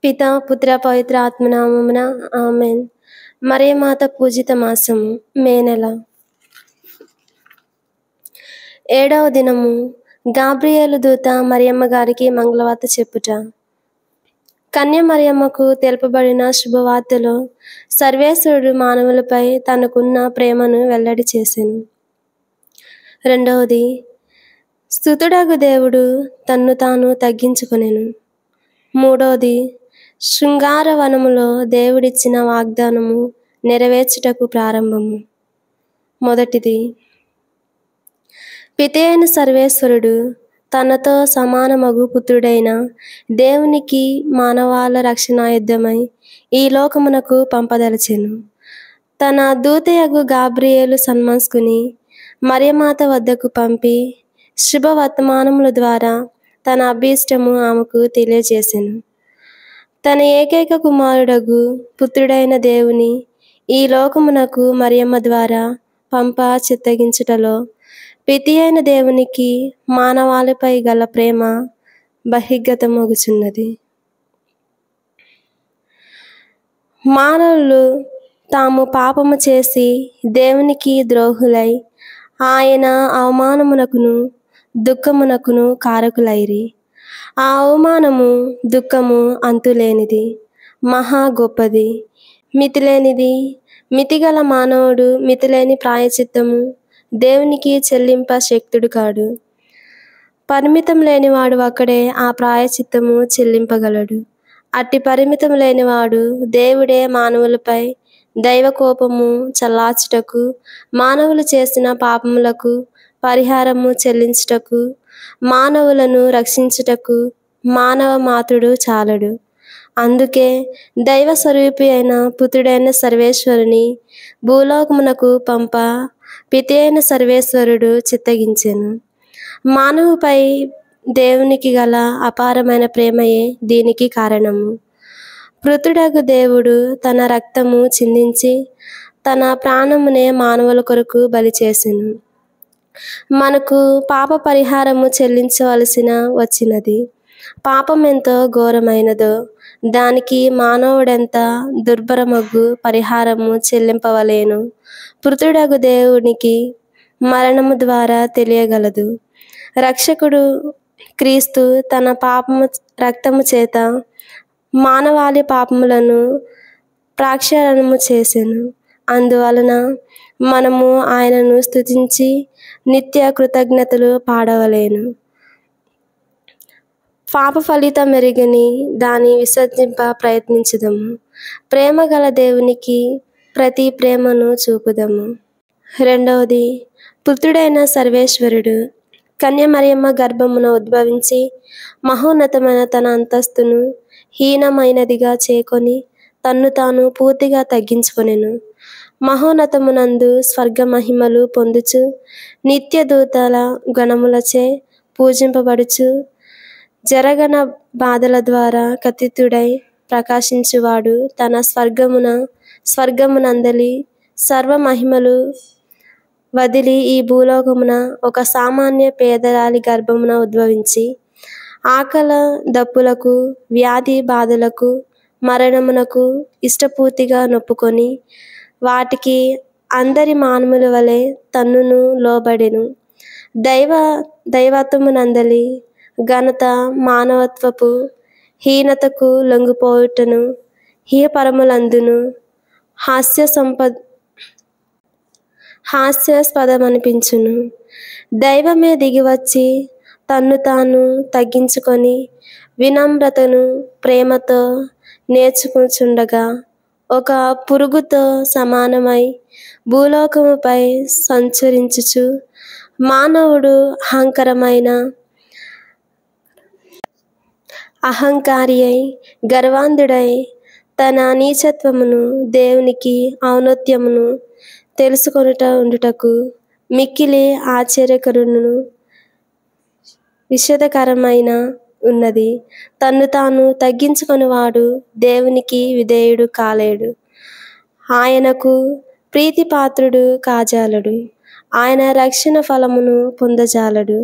పితా పుత్ర పవిత్ర ఆత్మనామమున ఆమెన్. మరియమాత పూజిత మాసము మే నెల 7వ దినము. గాబ్రియేలు దూత మరియమ్మ గారికి మంగళవార్త చెప్పుట. కన్య మరియమ్మకు తెలుపబడిన శుభవార్తలో సర్వేశ్వరుడు మానవులపై తనకున్న ప్రేమను వెల్లడి చేసెను. 2వది. స్తుతుడగు దేవుడు తన్ను తాను తగ్గించుకొనెను. 3వది. శృంగార వనములో దేవుడిచ్చిన వాగ్దానము నెరవేర్చుటకు ప్రారంభము. 1. పితయైన సర్వేశ్వరుడు తనతో సమానమగు పుత్రుడైన దేవునికి మానవాళ రక్షణాయుద్ధమై ఈ లోకమునకు పంపదలచెను. తన దూతయగు గాబ్రియేలు సన్మస్కుని మరియమాత వద్దకు పంపి శుభవర్తమానముల ద్వారా తన అభీష్టము ఆమెకు తెలియజేసెను. తన ఏకైక కుమారుడగు పుత్రుడైన దేవుని ఈ లోకమునకు మరియమ్మ ద్వారా పంప చిత్తగించుటలో పితి అయిన దేవునికి మానవాళిపై గల ప్రేమ బహిర్గతమగుచున్నది. మానవులు తాము పాపము చేసి దేవునికి ద్రోహులై ఆయన అవమానమునకును దుఃఖమునకును కారకులైరి. ఆ అవమానము దుఃఖము అంతులేనిది, మహా గొప్పది, మితిలేనిది. మితిగల మానవుడు మితిలేని ప్రాయచిత్తము దేవునికి చెల్లింప శక్తుడు కాడు. పరిమితం లేనివాడు ఒక్కడే ఆ ప్రాయచిత్తము చెల్లింపగలడు. అట్టి పరిమితం లేనివాడు దేవుడే మానవులపై దైవ కోపము చల్లార్చుటకు, మానవులు చేసిన పాపములకు పరిహారము చెల్లించుటకు, మానవులను రక్షించుటకు మానవ మాతృడు చాలడు. అందుకే దైవ స్వరూపి అయిన పుత్రుడైన సర్వేశ్వరుని భూలోకమునకు పంప పితి అయిన సర్వేశ్వరుడు చిత్తగించెను. మానవుపై దేవునికి గల అపారమైన ప్రేమయే దీనికి కారణము. పృథుడగు దేవుడు తన రక్తము చిందించి తన ప్రాణమునే మానవుల కొరకు బలి చేసెను. మనకు పాప పరిహారము చెల్లించవలసిన వచ్చినది. పాపం ఎంతో ఘోరమైనదో దానికి మానవుడెంత దుర్భరమగు పరిహారము చెల్లింపవలేను పృథుడగు దేవునికి మరణము ద్వారా తెలియగలదు. రక్షకుడు క్రీస్తు తన పాపము రక్తము చేత మానవాళి పాపములను ప్రాక్షాళనము చేసెను. అందువలన మనము ఆయనను స్తుతించి నిత్య కృతజ్ఞతలు పాడవలేను. పాప ఫలితం ఎరిగని దాన్ని విసర్జింప ప్రయత్నించుదము. ప్రేమ గల దేవునికి ప్రతి ప్రేమను చూపుదము. 2వది. పుత్రుడైన సర్వేశ్వరుడు కన్య మరియమ్మ గర్భమున ఉద్భవించి మహోన్నతమైన తన అంతస్తును హీనమైనదిగా చేకొని తన్ను తాను పూర్తిగా తగ్గించుకొనెను. మహోన్నతమునందు స్వర్గ మహిమలు పొందుచు నిత్య దూతల గణములచే పూజింపబడుచు జరగన బాధల ద్వారా కథితుడై ప్రకాశించువాడు తన స్వర్గమునందలి సర్వ మహిమలు వదిలి ఈ భూలోకమున ఒక సామాన్య పేదరాలి గర్భమున ఉద్భవించి ఆకల దప్పులకు, వ్యాధి బాధలకు, మరణమునకు ఇష్టపూర్తిగా నొప్పుకొని వాటికి అందరి మానవుల వలె తన్నును లోబడెను. దైవత్వమునందలి ఘనత మానవత్వపు హీనతకు లొంగిపోవుటను ఇహపరములందును హాస్యాస్పదమనిపించును. దైవమే దిగివచ్చి తన్ను తాను తగ్గించుకొని వినమ్రతను ప్రేమతో నేర్చుకుంటుండగా ఒక పురుగుతో సమానమై భూలోకముపై సంచరించుచు మానవుడు అహంకారి అయి గర్వాంధుడై తన నీచత్వమును దేవునికి ఔన్నత్యమును తెలుసుకొనుట ఉండుటకు మిక్కిలి ఆశ్చర్యకరును విషాదకరమైన ఉన్నది. తన్ను తాను తగ్గించుకొనివాడు దేవునికి విధేయుడు కాలేడు, ఆయనకు ప్రీతిపాత్రుడు కాజాలడు, ఆయన రక్షణ ఫలమును పొందజాలడు.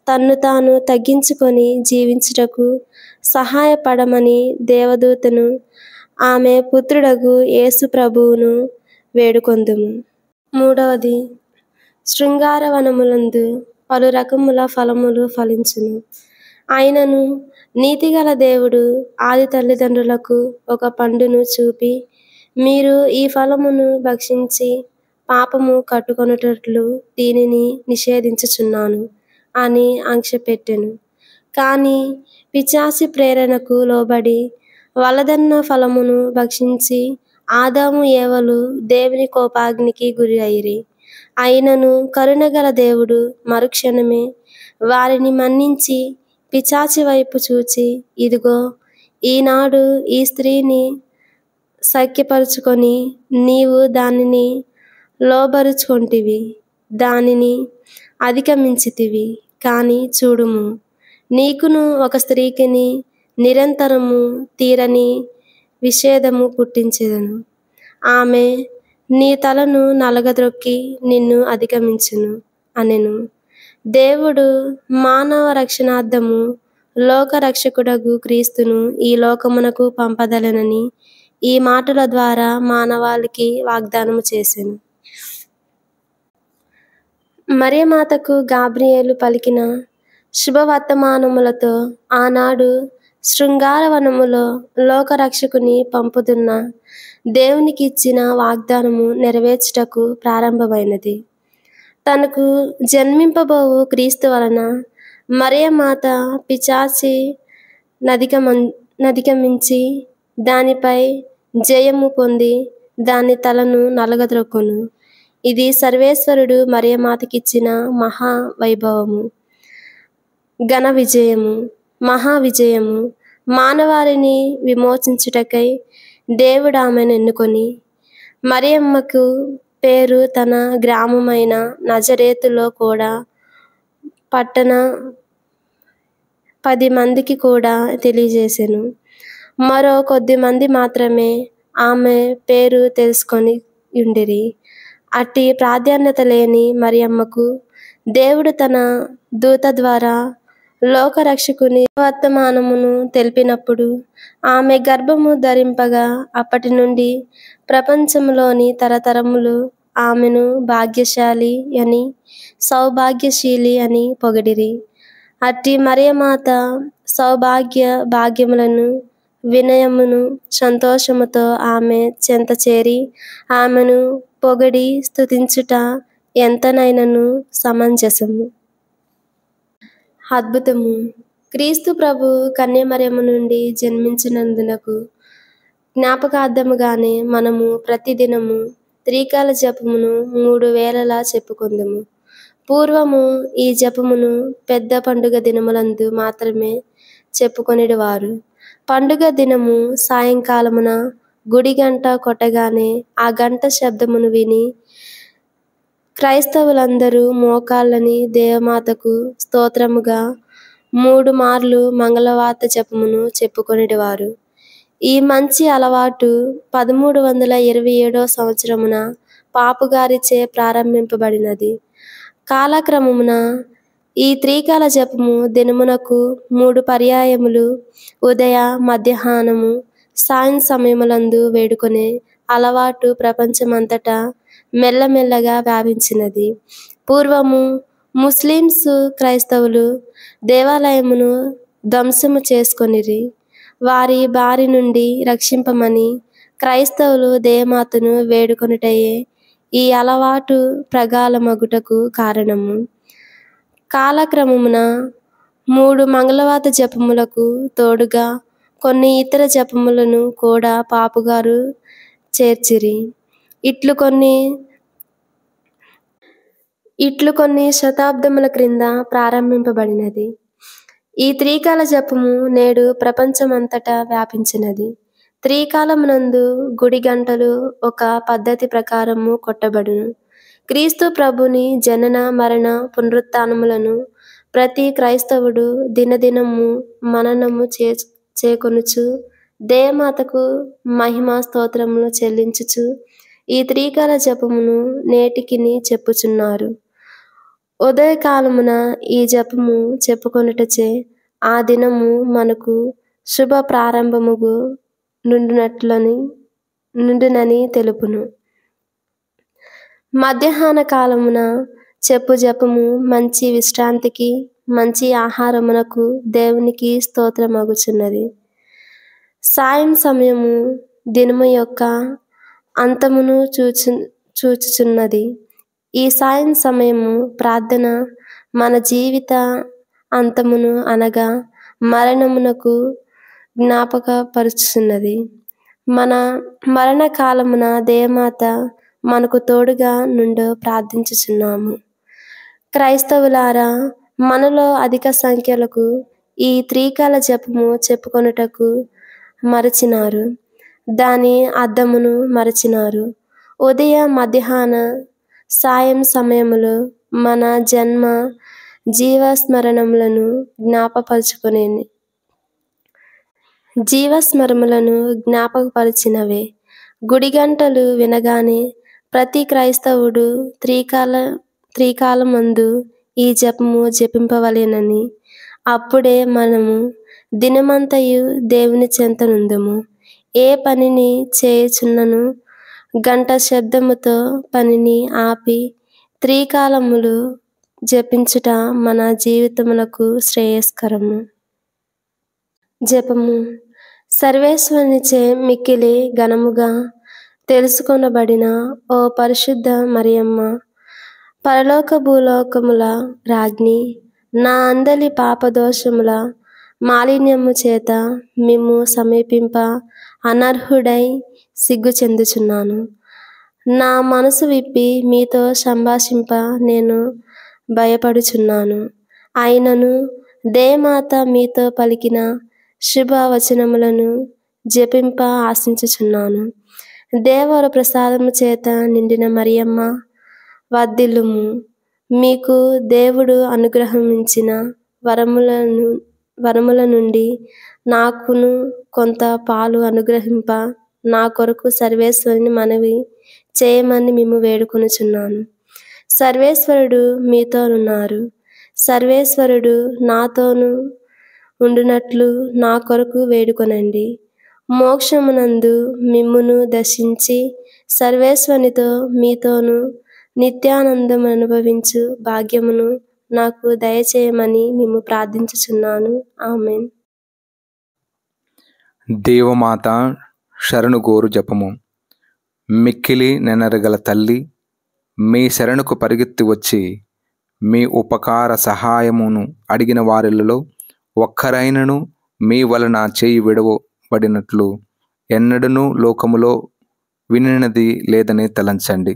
తన్ను తాను తగ్గించుకొని జీవించుటకు సహాయపడమని దేవదూతను ఆమె పుత్రుడగు యేసు ప్రభువును వేడుకొందుము. మూడవది, శృంగారవనములందు పలు రకముల ఫలములు ఫలించును. అయినను నీతిగల దేవుడు ఆది తల్లిదండ్రులకు ఒక పండును చూపి, మీరు ఈ ఫలమును భక్షించి పాపము కట్టుకొనుటట్లు దీనిని నిషేధించుచున్నాను అని ఆంక్షపెట్టెను. కానీ పిశాచి ప్రేరణకు లోబడి వలదన్న ఫలమును భక్షించి ఆదాము ఏవలు దేవుని కోపాగ్నికి గురి అయిరి. అయినను కరుణగల దేవుడు మరుక్షణమే వారిని మన్నించి పిశాచి వైపు చూచి, ఇదిగో, ఈనాడు ఈ స్త్రీని సఖ్యపరుచుకొని నీవు దానిని లోబరుచుకొంటివి, దానిని అధిగమించితివి. కానీ చూడుము, నీకును ఒక స్త్రీకిని నిరంతరము తీరని విషేదము పుట్టించెదను. ఆమె నీ తలను నలగద్రొక్కి నిన్ను అధిగమించును అనెను. దేవుడు మానవ రక్షణార్థము లోకరక్షకుడగు క్రీస్తును ఈ లోకమునకు పంపదలెనని ఈ మాటల ద్వారా మానవాళికి వాగ్దానము చేసెను. మరియమాతకు గాబ్రియేలు పలికిన శుభవర్తమానములతో ఆనాడు శృంగారవనములో లోకరక్షకుని పంపుతున్న దేవునికి ఇచ్చిన వాగ్దానము నెరవేర్చుటకు ప్రారంభమైనది. తనకు జన్మింపబోవు క్రీస్తు వలన మరియమాత పిశాచి నధిగమించి దానిపై జయము పొంది దాని తలను నలగద్రొక్కును. ఇది సర్వేశ్వరుడు మరియమాతకిచ్చిన మహా వైభవము, ఘన విజయము, మహా విజయము. మానవాళిని విమోచించుటకై దేవుడు ఆమెను ఎన్నుకొని మరియమ్మకు పేరు తన గ్రామమైన నజరేతులో కూడా పట్టణ 10 మందికి కూడా తెలియజేసెను. మరో కొద్దిమంది మాత్రమే ఆమె పేరు తెలుసుకొని యుండిరి. అట్టి ప్రాధాన్యత లేని మరియమ్మకు దేవుడు తన దూత ద్వారా లోకరక్షకుని వర్తమానమును తెలిపినప్పుడు ఆమె గర్భము ధరింపగా అప్పటి నుండి ప్రపంచంలోని తరతరములు ఆమెను భాగ్యశాలి అని, సౌభాగ్యశీలి అని పొగిడిరి. అట్టి మరియమాత భాగ్యములను వినయమును సంతోషముతో ఆమె చెంత చేరి ఆమెను పొగిడి స్తుతించుట ఎంతనైనను సమంజసము. అద్భుతము. క్రీస్తు ప్రభు కన్యమరియము నుండి జన్మించినందునకు జ్ఞాపకార్థముగానే మనము ప్రతిదినము త్రికాల జపమును 3 వేళలా చెప్పుకొందుము. పూర్వము ఈ జపమును పెద్ద పండుగ దినములందు మాత్రమే చెప్పుకొనిడివారు. పండుగ దినము సాయంకాలమున గుడి గంట కొట్టగానే ఆ గంట శబ్దమును విని క్రైస్తవులందరూ మోకాళ్ళని దేవమాతకు స్తోత్రముగా 3 మార్లు మంగళవార్త జపమును చెప్పుకొనిడివారు. ఈ మంచి అలవాటు 1327 సంవత్సరమున పాపుగారిచే ప్రారంభింపబడినది. కాలక్రమమున ఈ త్రికాల జపము దినమునకు 3 పర్యాయములు ఉదయ, మధ్యాహ్నము, సాయం సమయములందు వేడుకొనే అలవాటు ప్రపంచమంతటా మెల్లమెల్లగా వ్యాపించినది. పూర్వము ముస్లిమ్స్ క్రైస్తవులు దేవాలయమును ధ్వంసము చేసుకొనిరి. వారి బారి నుండి రక్షింపమని క్రైస్తవులు దేవమాతను వేడుకొనుటయే ఈ అలవాటు ప్రగాళమగుటకు కారణము. కాలక్రమమున 3 మంగళవార్త జపములకు తోడుగా కొన్ని ఇతర జపములను కూడా పాపుగారు చేర్చిరి. ఇట్లు కొన్ని శతాబ్దముల క్రింద ప్రారంభింపబడినది. ఈ త్రికాల జపము నేడు ప్రపంచమంతటా వ్యాపించినది. త్రికాలమునందు గుడి గంటలు ఒక పద్ధతి ప్రకారము కొట్టబడును. క్రీస్తు ప్రభుని జనన, మరణ, పునరుత్థానములను ప్రతి క్రైస్తవుడు దినదినము మననము చేకొనుచు దేవమాతకు మహిమా స్తోత్రములు చెల్లించుచు ఈ త్రికాల జపమును నేటికిని చెప్పుచున్నారు. ఉదయకాలమున ఈ జపము చెప్పుకొనుటచే ఆ దినము మనకు శుభ ప్రారంభముగు నుండునని తెలుపును. మధ్యాహ్న కాలమున చెప్పు జపము మంచి విశ్రాంతికి, మంచి ఆహారమునకు దేవునికి స్తోత్రమగుచున్నది. సాయం సమయము దినము యొక్క అంతమును చూచుచున్నది. ఈ సాయం సమయము ప్రార్థన మన జీవిత అంతమును అనగా మరణమునకు జ్ఞాపకపరుచున్నది. మన మరణకాలమున దేవమాత మనకు తోడుగా నుండో ప్రార్థించుచున్నాము. క్రైస్తవులారా, మనలో అధిక సంఖ్యలకు ఈ త్రికాల జపము చెప్పుకొనుటకు మరచినారు. దాని అర్థమును మరచినారు. ఉదయ మధ్యాహ్న సాయం సమయములో మన జన్మ జీవస్మరణములను జ్ఞాపకపరిచినవే. గుడి గంటలు వినగానే ప్రతి క్రైస్తవుడు త్రికాలమందు ఈ జపము జపింపవలెనని, అప్పుడే మనము దినమంతయు దేవుని చెంత నుందుము. ఏ పనిని చేయుచున్నను గంట శబ్దముతో పనిని ఆపి త్రికాలములు జపించుట మన జీవితమునకు శ్రేయస్కరము. జపము సర్వేశ్వరునిచే మిక్కిలి ఘనముగా తెలుసుకొనబడిన ఓ పరిశుద్ధ మరియమ్మ, పరలోక భూలోకముల రాజ్ఞి, నా అందలి పాపదోషముల మాలిన్యము చేత మిమ్ము సమీపింప అనర్హుడై సిగ్గు చెందుచున్నాను. నా మనసు విప్పి మీతో సంభాషింప నేను భయపడుచున్నాను. అయినను దేవమాత మీతో పలికిన శుభవచనములను జపింప ఆశించుచున్నాను. దేవర ప్రసాదము చేత నిండిన మరియమ్మ, వర్ధిల్లుము. మీకు దేవుడు అనుగ్రహించిన వరముల నుండి నాకును కొంత పాలు అనుగ్రహింప నా కొరకు సర్వేశ్వరుని మనవి చేయమని మిమ్ము వేడుకొనుచున్నాను. సర్వేశ్వరుడు మీతోనున్నారు. సర్వేశ్వరుడు నాతోను ఉండునట్లు నా కొరకు వేడుకొనండి. మోక్షమునందు మిమ్మును దర్శించి సర్వేశ్వరునితో మీతోను నిత్యానందము అనుభవించు భాగ్యమును నాకు దయచేయమని మిమ్ము ప్రార్థించుచున్నాను. ఆమేన్. దేవమాత శరణుగోరు జపము. మిక్కిలి నెనరగల తల్లి, మీ శరణుకు పరిగెత్తి వచ్చి మీ ఉపకార సహాయమును అడిగిన వారిలో ఒక్కరైనను మీ వలన చేయి విడవబడినట్లు ఎన్నడూనూ లోకములో వినినది లేదని తలంచండి.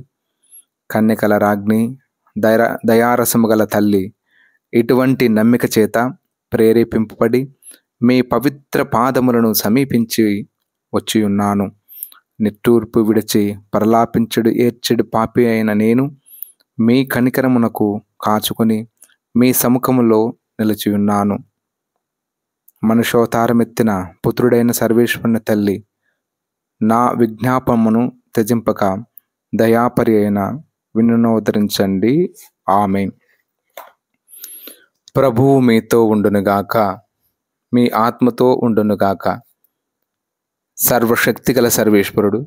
కన్యకల రాజ్ఞి, దయారసము గల తల్లి, ఇటువంటి నమ్మిక చేత ప్రేరేపింపబడి మీ పవిత్ర పాదములను సమీపించి వచ్చియున్నాను. నిట్టూర్పు విడిచి ప్రలాపించుడు ఏడ్చెడు పాపి అయిన నేను మీ కనికరమునకు కాచుకొని మీ సముఖములో నిలిచియున్నాను. మనుషోతారమెత్తిన పుత్రుడైన సర్వేశ్వరుని తల్లి, నా విజ్ఞాపమును త్యజింపక దయాపరి అయిన వినునోదరించండి. ఆమేన్. ప్రభువు మీతో ఉండునుగాక, మీ ఆత్మతో ఉండునుగాక. సర్వశక్తిగల సర్వేశ్వరుడు,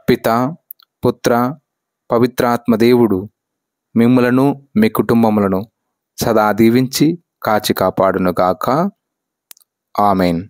పితా, పుత్ర, పవిత్రాత్మదేవుడు మిమ్ములను మీ కుటుంబములను సదా దీవించి కాచి కాపాడునుగాక. ఆమేన్.